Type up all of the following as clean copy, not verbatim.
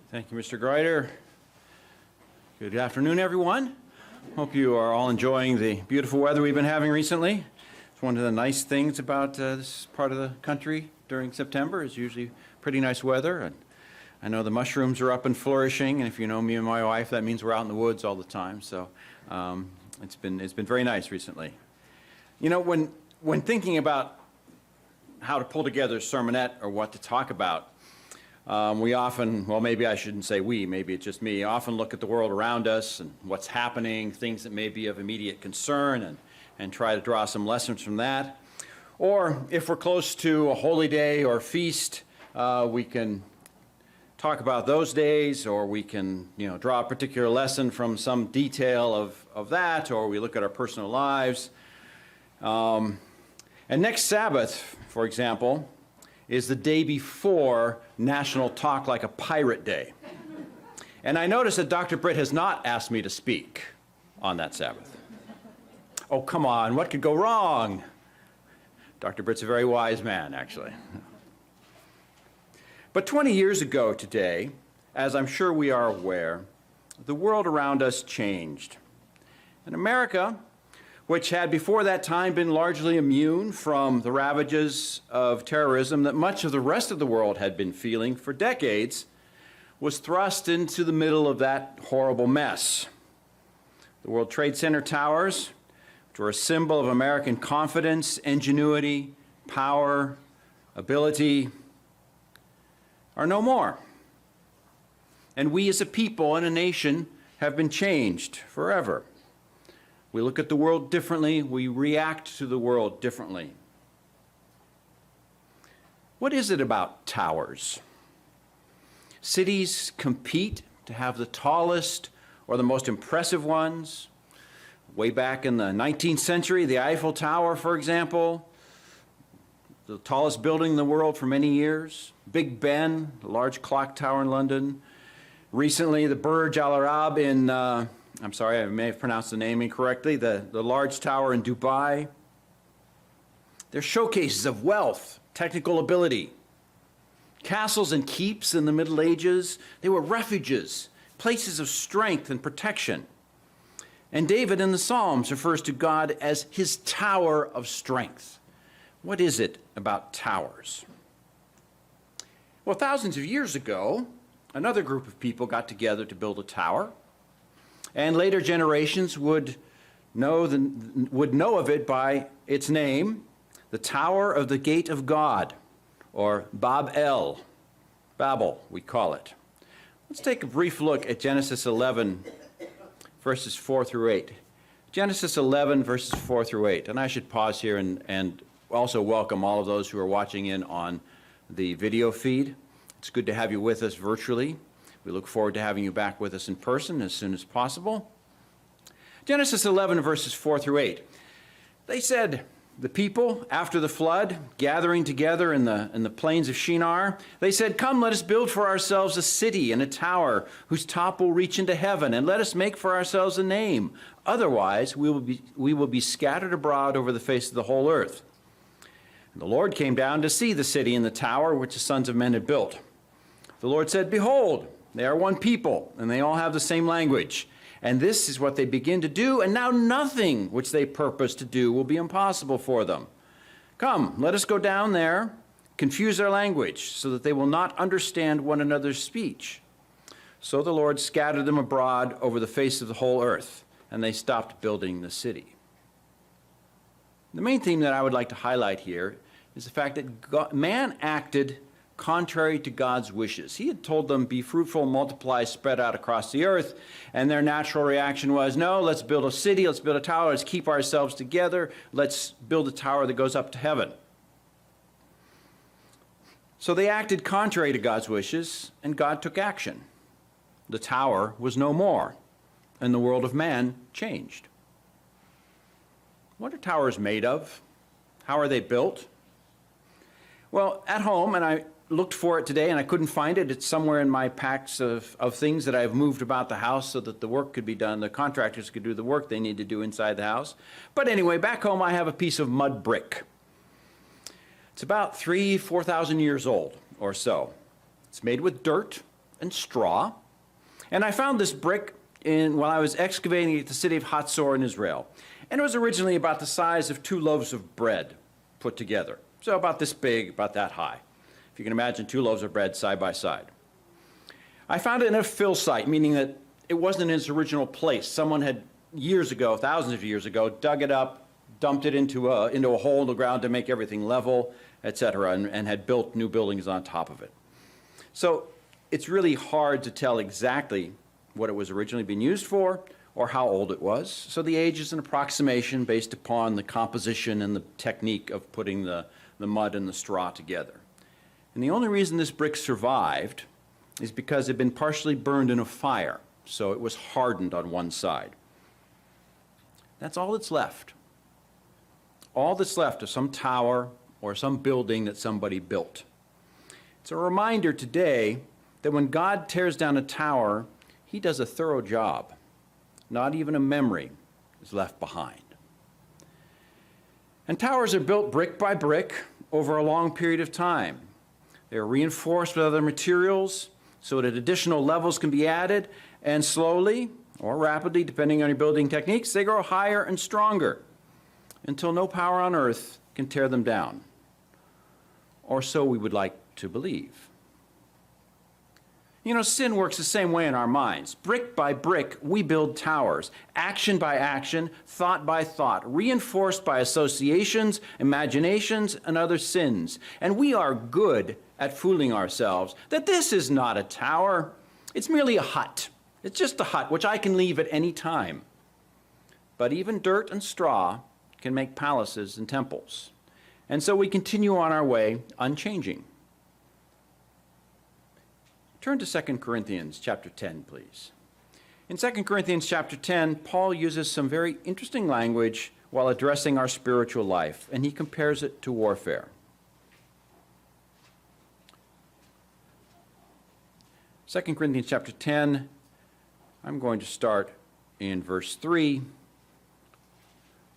Thank you, Mr. Greider. Good afternoon, everyone. Hope you are all enjoying the beautiful weather we've been having recently. It's one of the nice things about this part of the country during September is usually pretty nice weather. And I know the mushrooms are up and flourishing, and if you know me and my wife, that means we're out in the woods all the time. So it's been very nice recently. You know, when thinking about how to pull together a sermonette or what to talk about, we often, well, maybe I shouldn't say we, maybe it's just me, often look at the world around us and what's happening, things that may be of immediate concern, and try to draw some lessons from that. Or if we're close to a holy day or feast, we can talk about those days, or we can, draw a particular lesson from some detail of that, or we look at our personal lives. And next Sabbath, for example, is the day before National Talk Like a Pirate Day. And I notice that Dr. Britt has not asked me to speak on that Sabbath. Oh, come on, what could go wrong? Dr. Britt's a very wise man, actually. But 20 years ago today, as I'm sure we are aware, the world around us changed. In America, which had before that time been largely immune from the ravages of terrorism that much of the rest of the world had been feeling for decades, was thrust into the middle of that horrible mess. The World Trade Center towers, which were a symbol of American confidence, ingenuity, power, ability, are no more. And we as a people and a nation have been changed forever. We look at the world differently. We react to the world differently. What is it about towers? Cities compete to have the tallest or the most impressive ones. Way back in the 19th century, the Eiffel Tower, for example, the tallest building in the world for many years. Big Ben, the large clock tower in London. Recently, the Burj Al Arab in I'm sorry, I may have pronounced the name incorrectly, the large tower in Dubai. They're showcases of wealth, technical ability. Castles and keeps in the Middle Ages, they were refuges, places of strength and protection. And David in the Psalms refers to God as his tower of strength. What is it about towers? Well, thousands of years ago, another group of people got together to build a tower. And later generations would know of it by its name, the Tower of the Gate of God, or Babel, we call it. Let's take a brief look at Genesis 11, verses 4 through 8. Genesis 11, verses 4 through 8. And I should pause here and also welcome all of those who are watching in on the video feed. It's good to have you with us virtually. We look forward to having you back with us in person as soon as possible. Genesis 11, verses 4 through 8. They said, the people, after the flood, gathering together in the plains of Shinar, they said, "Come, let us build for ourselves a city and a tower whose top will reach into heaven, and let us make for ourselves a name. Otherwise, we will be scattered abroad over the face of the whole earth." And the Lord came down to see the city and the tower which the sons of men had built. The Lord said, "Behold, they are one people, and they all have the same language. And this is what they begin to do, and now nothing which they purpose to do will be impossible for them. Come, let us go down there, confuse their language, so that they will not understand one another's speech." So the Lord scattered them abroad over the face of the whole earth, and they stopped building the city. The main theme that I would like to highlight here is the fact that man acted contrary to God's wishes. He had told them, "Be fruitful, multiply, spread out across the earth," and their natural reaction was, "No, let's build a city, let's build a tower, let's keep ourselves together, let's build a tower that goes up to heaven." So they acted contrary to God's wishes, and God took action. The tower was no more, and the world of man changed. What are towers made of? How are they built? Well, at home, and I looked for it today and I couldn't find it. It's somewhere in my packs of things that I've moved about the house so that the work could be done. The contractors could do the work they need to do inside the house. But anyway, back home I have a piece of mud brick. It's about 4,000 years old or so. It's made with dirt and straw. And I found this brick while I was excavating at the city of Hatzor in Israel. And it was originally about the size of 2 loaves of bread put together. So about this big, about that high. If you can imagine 2 loaves of bread side by side. I found it in a fill site, meaning that it wasn't in its original place. Someone had years ago, thousands of years ago, dug it up, dumped it into a hole in the ground to make everything level, etc., and had built new buildings on top of it. So it's really hard to tell exactly what it was originally being used for or how old it was. So the age is an approximation based upon the composition and the technique of putting the mud and the straw together. And the only reason this brick survived is because it had been partially burned in a fire, so it was hardened on one side. That's all that's left. All that's left is some tower or some building that somebody built. It's a reminder today that when God tears down a tower, he does a thorough job. Not even a memory is left behind. And towers are built brick by brick over a long period of time. They're reinforced with other materials so that additional levels can be added, and slowly or rapidly, depending on your building techniques, they grow higher and stronger until no power on earth can tear them down. Or so we would like to believe. You know, sin works the same way in our minds. Brick by brick, we build towers. Action by action, thought by thought, reinforced by associations, imaginations, and other sins. And we are good at fooling ourselves that this is not a tower. It's merely a hut. It's just a hut, which I can leave at any time. But even dirt and straw can make palaces and temples. And so we continue on our way, unchanging. Turn to 2 Corinthians chapter 10, please. In 2 Corinthians chapter 10, Paul uses some very interesting language while addressing our spiritual life, and he compares it to warfare. 2 Corinthians chapter 10, I'm going to start in verse 3.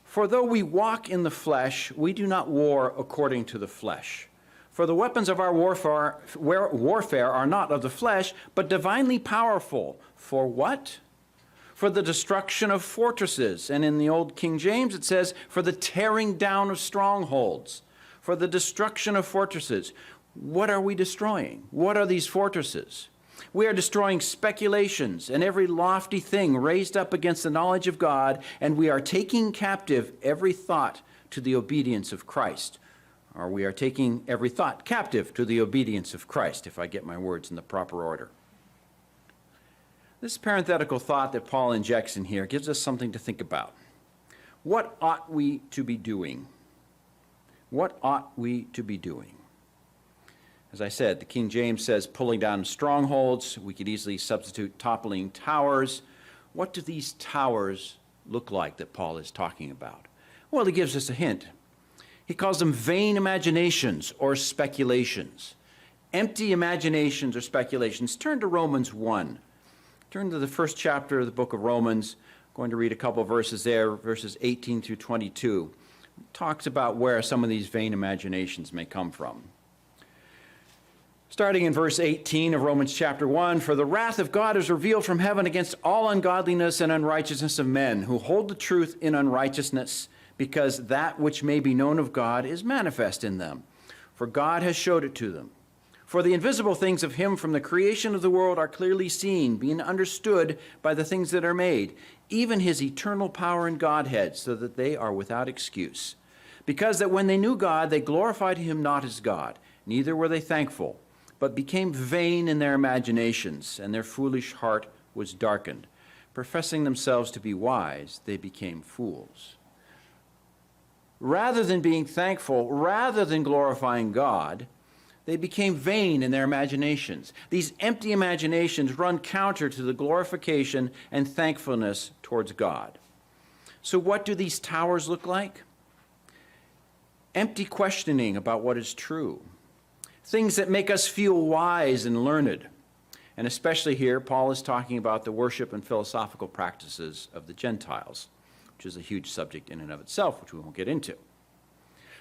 For though we walk in the flesh, we do not war according to the flesh. For the weapons of our warfare are not of the flesh, but divinely powerful. For what? For the destruction of fortresses. And in the old King James it says, for the tearing down of strongholds. For the destruction of fortresses. What are we destroying? What are these fortresses? We are destroying speculations and every lofty thing raised up against the knowledge of God, and we are taking captive every thought to the obedience of Christ. Or we are taking every thought captive to the obedience of Christ, if I get my words in the proper order. This parenthetical thought that Paul injects in here gives us something to think about. What ought we to be doing? What ought we to be doing? As I said, the King James says pulling down strongholds. We could easily substitute toppling towers. What do these towers look like that Paul is talking about? Well, he gives us a hint. He calls them vain imaginations or speculations. Empty imaginations or speculations. Turn to Romans 1. Turn to the first chapter of the book of Romans. I'm going to read a couple of verses there, verses 18 through 22. It talks about where some of these vain imaginations may come from. Starting in verse 18 of Romans chapter 1, for the wrath of God is revealed from heaven against all ungodliness and unrighteousness of men who hold the truth in unrighteousness, because that which may be known of God is manifest in them. For God has showed it to them. For the invisible things of him from the creation of the world are clearly seen, being understood by the things that are made, even his eternal power and Godhead, so that they are without excuse. Because that when they knew God, they glorified him not as God, neither were they thankful, but became vain in their imaginations, and their foolish heart was darkened. Professing themselves to be wise, they became fools. Rather than being thankful, rather than glorifying God, they became vain in their imaginations. These empty imaginations run counter to the glorification and thankfulness towards God. So what do these towers look like? Empty questioning about what is true. Things that make us feel wise and learned. And especially here, Paul is talking about the worship and philosophical practices of the Gentiles, which is a huge subject in and of itself, which we won't get into.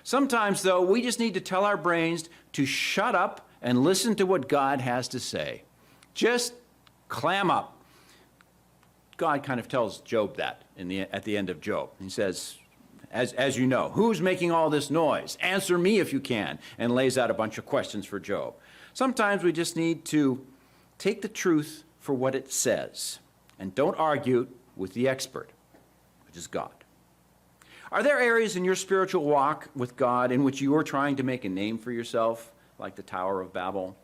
Sometimes, though, we just need to tell our brains to shut up and listen to what God has to say. Just clam up. God kind of tells Job that at the end of Job. He says, as you know, who's making all this noise? Answer me if you can, and lays out a bunch of questions for Job. Sometimes we just need to take the truth for what it says, and don't argue with the expert, which is God. Are there areas in your spiritual walk with God in which you are trying to make a name for yourself, like the Tower of Babel?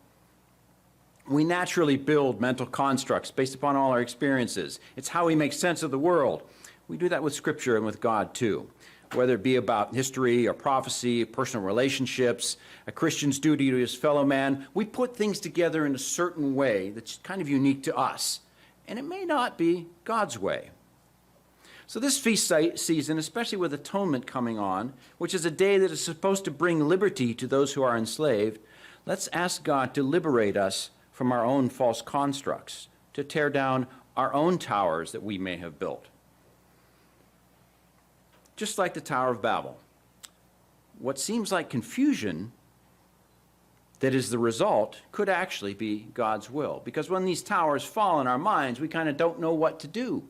We naturally build mental constructs based upon all our experiences. It's how we make sense of the world. We do that with Scripture and with God, too. Whether it be about history or prophecy, personal relationships, a Christian's duty to his fellow man, we put things together in a certain way that's kind of unique to us. And it may not be God's way. So this feast season, especially with Atonement coming on, which is a day that is supposed to bring liberty to those who are enslaved, let's ask God to liberate us from our own false constructs, to tear down our own towers that we may have built. Just like the Tower of Babel, what seems like confusion that is the result could actually be God's will. Because when these towers fall in our minds, we kind of don't know what to do.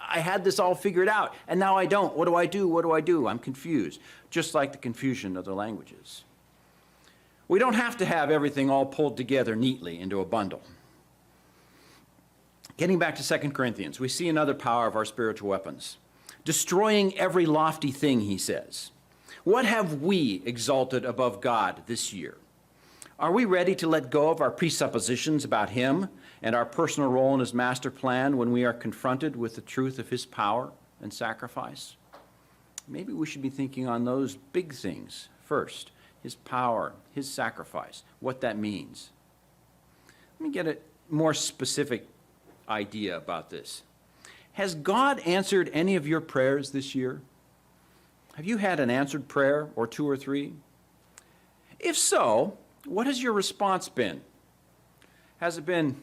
I had this all figured out, and now I don't. What do I do? What do I do? I'm confused, just like the confusion of the languages. We don't have to have everything all pulled together neatly into a bundle. Getting back to 2 Corinthians, we see another power of our spiritual weapons. Destroying every lofty thing, he says. What have we exalted above God this year? Are we ready to let go of our presuppositions about him and our personal role in his master plan when we are confronted with the truth of his power and sacrifice? Maybe we should be thinking on those big things first. His power, his sacrifice, what that means. Let me get a more specific idea about this. Has God answered any of your prayers this year? Have you had an answered prayer or two or three? If so, what has your response been? Has it been,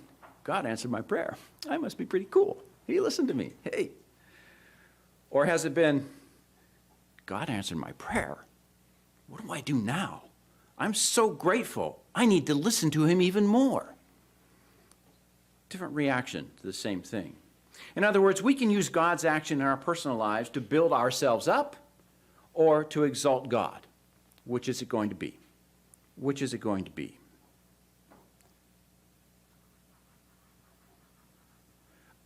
God answered my prayer. I must be pretty cool. He listened to me. Hey. Or has it been, God answered my prayer. What do I do now? I'm so grateful. I need to listen to him even more. Different reaction to the same thing. In other words, we can use God's action in our personal lives to build ourselves up or to exalt God. Which is it going to be? Which is it going to be?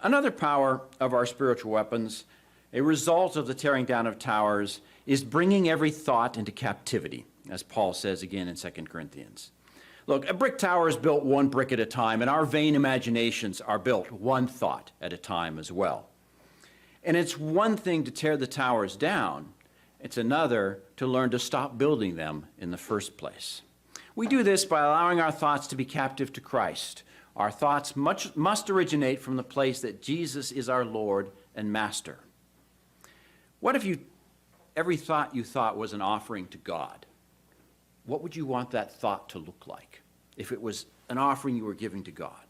Another power of our spiritual weapons, a result of the tearing down of towers, is bringing every thought into captivity, as Paul says again in 2 Corinthians. Look, a brick tower is built one brick at a time, and our vain imaginations are built one thought at a time as well. And it's one thing to tear the towers down. It's another to learn to stop building them in the first place. We do this by allowing our thoughts to be captive to Christ. Our thoughts must originate from the place that Jesus is our Lord and Master. What if every thought you thought was an offering to God? What would you want that thought to look like if it was an offering you were giving to God?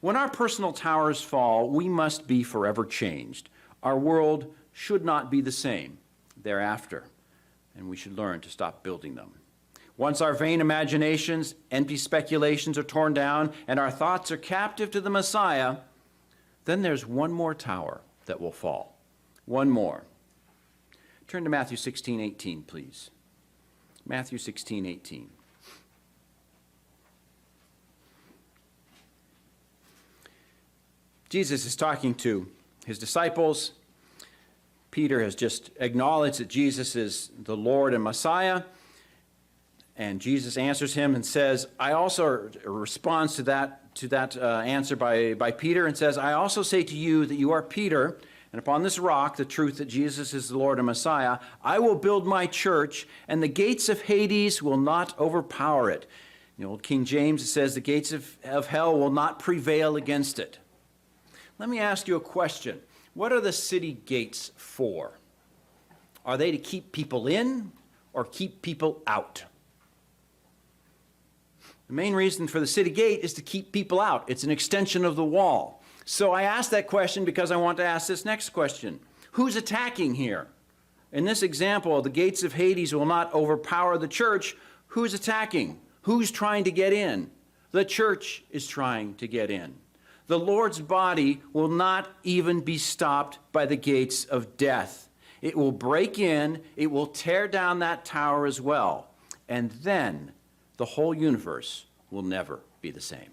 When our personal towers fall, we must be forever changed. Our world should not be the same thereafter, and we should learn to stop building them. Once our vain imaginations, empty speculations are torn down, and our thoughts are captive to the Messiah, then there's one more tower that will fall. One more. Turn to Matthew 16:18, please. Matthew 16:18. Jesus is talking to his disciples. Peter has just acknowledged that Jesus is the Lord and Messiah. And Jesus answers him and says, I also responds to that answer by Peter and says, I also say to you that you are Peter, and upon this rock, the truth that Jesus is the Lord and Messiah, I will build my church, and the gates of Hades will not overpower it. In the old King James, it says, the gates of hell will not prevail against it. Let me ask you a question. What are the city gates for? Are they to keep people in or keep people out? The main reason for the city gate is to keep people out. It's an extension of the wall. So I asked that question because I want to ask this next question. Who's attacking here? In this example, the gates of Hades will not overpower the church. Who's attacking? Who's trying to get in? The church is trying to get in. The Lord's body will not even be stopped by the gates of death. It will break in, it will tear down that tower as well, and then the whole universe will never be the same.